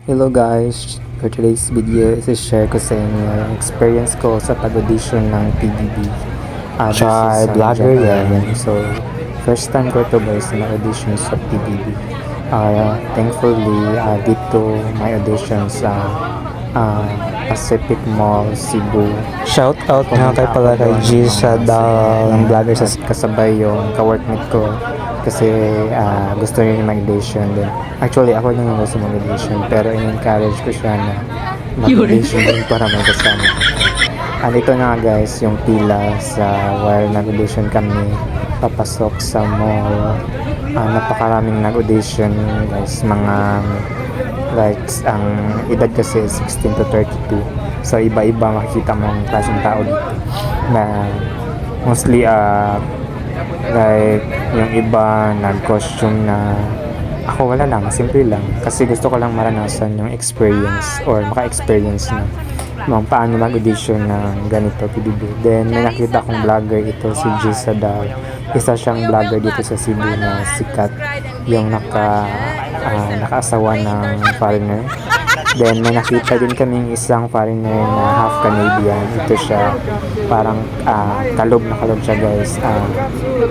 Hello guys, for today's video is-share ko sa inyo yung experience ko sa pag-audition ng PBB. This Char, is vlogger John yan. Ryan. So, first time ko to guys na audition sa PBB. Thankfully, dito my audition sa Pacific Mall, Cebu. Shout out nga kay pala kay G sa ng vlogger sa Kasabay yung ka-workmate ko kasi gusto niya mag-audition din. Actually, ako lang yung gusto mag-audition pero in-encourage ko siya na mag-audition din para may kasama. Ito na nga guys, yung pila sa while nag-audition kami papasok sa mall. Napakaraming nag-audition guys, mga like ang edad kasi 16 to 32. So iba-iba makikita mo ang klaseng tao dito na mostly like yung iba nag-costume na ako wala lang, simple lang kasi gusto ko lang maranasan yung experience or maka-experience na paano mag-audition ng ganito PBB. Then may nakita akong vlogger ito si G Sadal, isa siyang vlogger dito sa Cebu na sikat, yung nakaasawa ng foreigner. Then may nakita din kaming isang foreigner na half Canadian. Ito siya, parang kalob na kalob siya guys.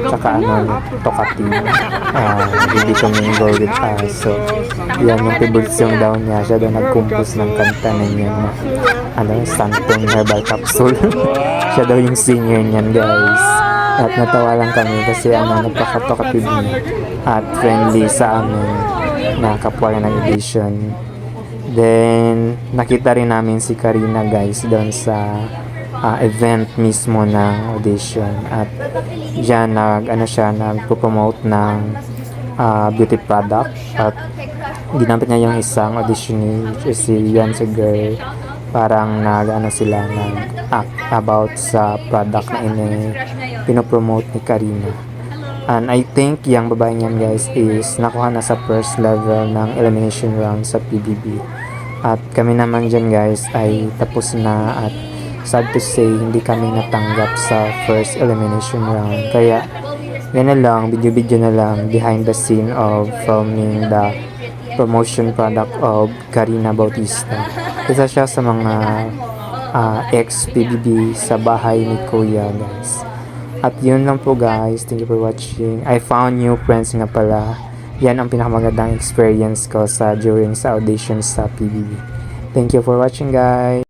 Tsaka talkative. Hindi commingle with us. So yan yung favorite song daw niya. Siya daw nag-compose ng kanta na niya na Santong Herbal Capsule. Siya daw yung singer niyan guys. At natawa lang kami kasi nagpaka-talkative niya at friendly sa amin na kapwa na nag-audition. Then nakita rin namin si Karina guys doon sa event mismo ng audition at diyan nagpo-promote ng beauty product at ginamit niya yung isang auditionee si Yan Girl, parang sila nag-act about sa product na pinopromote ni Karina. And I think yung babae niyan guys is nakuha na sa first level ng elimination round sa PBB. At kami naman dyan guys ay tapos na at sad to say hindi kami natanggap sa first elimination round. Kaya yan na lang, video na lang behind the scene of filming the promotion product of Karina Bautista. Isa siya sa mga ex-PBB sa bahay ni Kuya guys. At yun lang po guys, thank you for watching. I found new friends nga pala. Yan ang pinakamagandang experience ko during sa audition sa PBB. Thank you for watching guys.